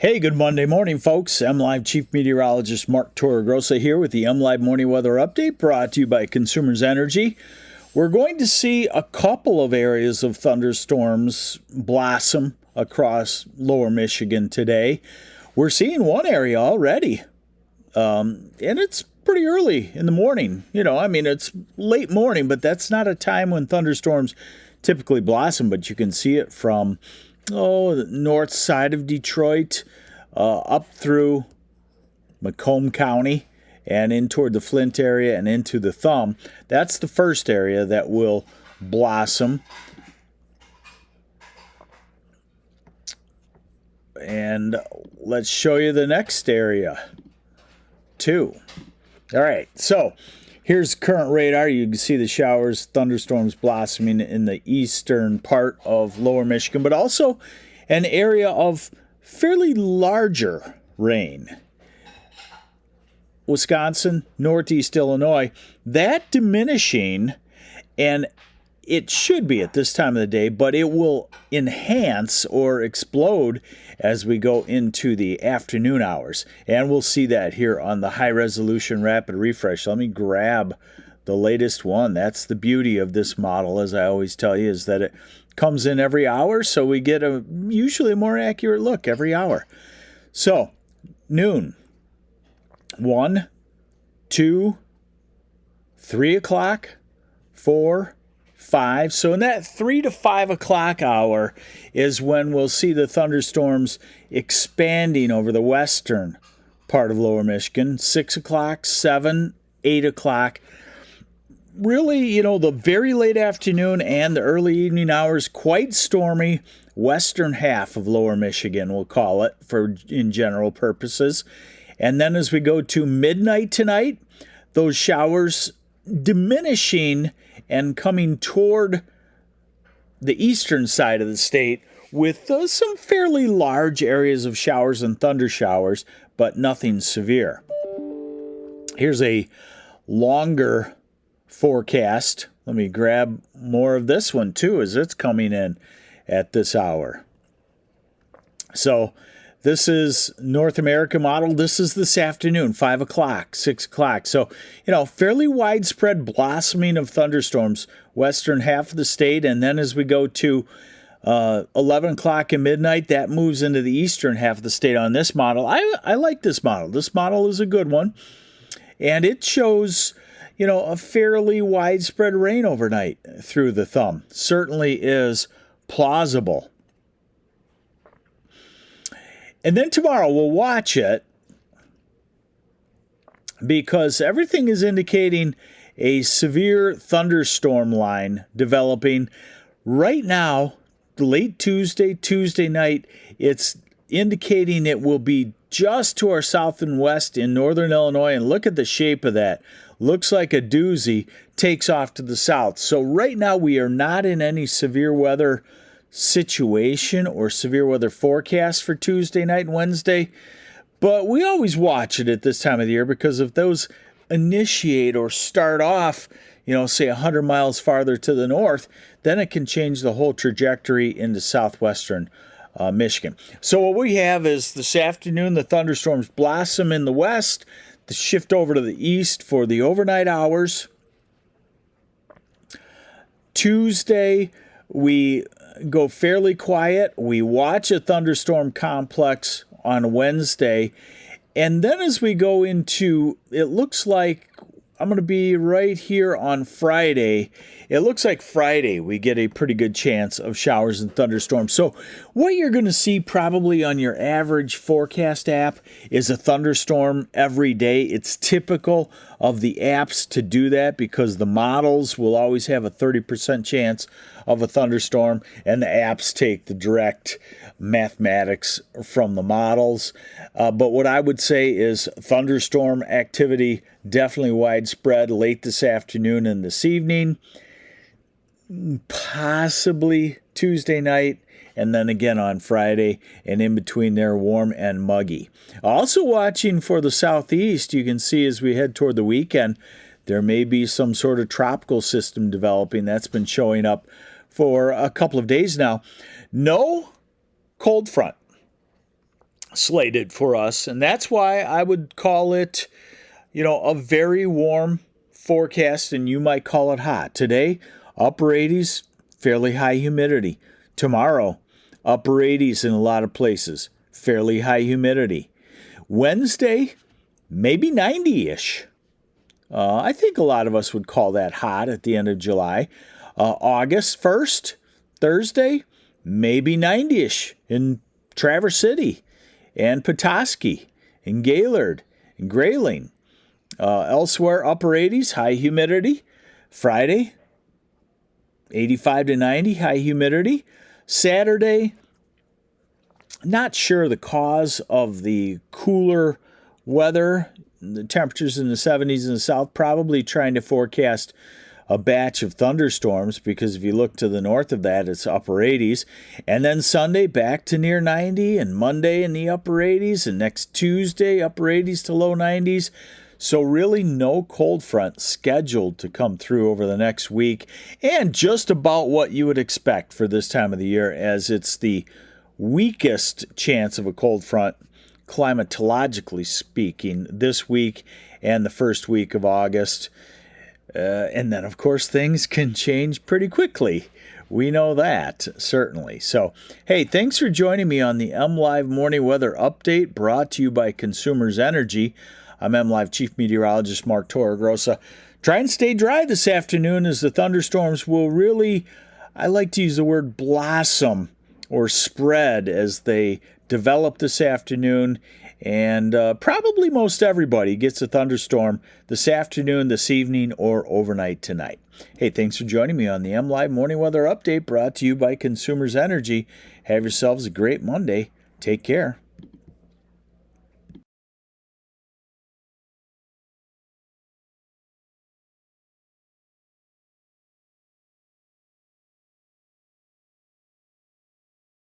Hey, good Monday morning, folks. MLive Chief Meteorologist Mark Torregrossa here with the MLive Morning Weather Update brought to you by Consumers Energy. We're going to see a couple of areas of thunderstorms blossom across lower Michigan today. We're seeing one area already, and it's pretty early in the morning. It's late morning, but that's not a time when thunderstorms typically blossom, but you can see it from the north side of Detroit, up through Macomb County and in toward the Flint area and into the Thumb. That's the first area that will blossom. And let's show you the next area, too. All right, so here's current radar. You can see the showers, thunderstorms blossoming in the eastern part of lower Michigan, but also an area of fairly larger rain. Wisconsin, northeast Illinois, that diminishing, and it should be at this time of the day, but it will enhance or explode as we go into the afternoon hours. And we'll see that here on the high-resolution rapid refresh. Let me grab the latest one. That's the beauty of this model, as I always tell you, is that it comes in every hour, so we get usually a more accurate look every hour. So, noon, 1, 2, 3 o'clock, 4, 5. So in that 3 to 5 o'clock hour is when we'll see the thunderstorms expanding over the western part of lower Michigan. 6 o'clock, 7, 8 o'clock. Really, the very late afternoon and the early evening hours, quite stormy. Western half of lower Michigan, we'll call it, in general purposes. And then as we go to midnight tonight, those showers diminishing and coming toward the eastern side of the state with some fairly large areas of showers and thunder showers, but nothing severe. Here's a longer forecast. Let me grab more of this one too as it's coming in at this hour. So this is North America model. This is this afternoon, 5 o'clock, 6 o'clock. So, fairly widespread blossoming of thunderstorms, western half of the state. And then as we go to 11 o'clock and midnight, that moves into the eastern half of the state on this model. I like this model. This model is a good one. And it shows, a fairly widespread rain overnight through the Thumb. Certainly is plausible. And then tomorrow we'll watch it because everything is indicating a severe thunderstorm line developing. Right now, late Tuesday night, it's indicating it will be just to our south and west in northern Illinois. And look at the shape of that. Looks like a doozy, takes off to the south. So right now we are not in any severe weather situation or severe weather forecast for Tuesday night and Wednesday, but we always watch it at this time of the year because if those initiate or start off, say 100 miles farther to the north, then it can change the whole trajectory into southwestern Michigan. So what we have is this afternoon, the thunderstorms blossom in the west, the shift over to the east for the overnight hours. Tuesday, we go fairly quiet. We watch a thunderstorm complex on Wednesday. And then as we go into, it looks like I'm going to be right here on Friday. It looks like Friday we get a pretty good chance of showers and thunderstorms. So what you're going to see probably on your average forecast app is a thunderstorm every day. It's typical of the apps to do that because the models will always have a 30% chance of a thunderstorm, and the apps take the direct mathematics from the models. But what I would say is thunderstorm activity definitely widespread late this afternoon and this evening, possibly Tuesday night, and then again on Friday, and in between there, warm and muggy. Also watching for the southeast, you can see as we head toward the weekend, there may be some sort of tropical system developing. That's been showing up for a couple of days now. No cold front slated for us. And that's why I would call it, a very warm forecast, and you might call it hot. Today, upper 80s, fairly high humidity. Tomorrow, upper 80s in a lot of places, fairly high humidity. Wednesday, maybe 90-ish. I think a lot of us would call that hot at the end of July. August 1st, Thursday, maybe 90-ish in Traverse City and Petoskey and Gaylord and Grayling. Elsewhere, upper 80s, high humidity. Friday, 85 to 90, high humidity. Saturday, not sure the cause of the cooler weather. The temperatures in the 70s in the south, probably trying to forecast a batch of thunderstorms, because if you look to the north of that, it's upper 80s. And then Sunday, back to near 90, and Monday in the upper 80s, and next Tuesday, upper 80s to low 90s. So really no cold front scheduled to come through over the next week, and just about what you would expect for this time of the year, as it's the weakest chance of a cold front, climatologically speaking, this week and the first week of August. And then, of course, things can change pretty quickly. We know that, certainly. So, hey, thanks for joining me on the MLive Morning Weather Update, brought to you by Consumers Energy. I'm MLive Chief Meteorologist Mark Torregrossa. Try and stay dry this afternoon, as the thunderstorms will really, I like to use the word blossom or spread as they develop this afternoon. And probably most everybody gets a thunderstorm this afternoon, this evening, or overnight tonight. Hey, thanks for joining me on the MLive Morning Weather Update, brought to you by Consumers Energy. Have yourselves a great Monday. Take care.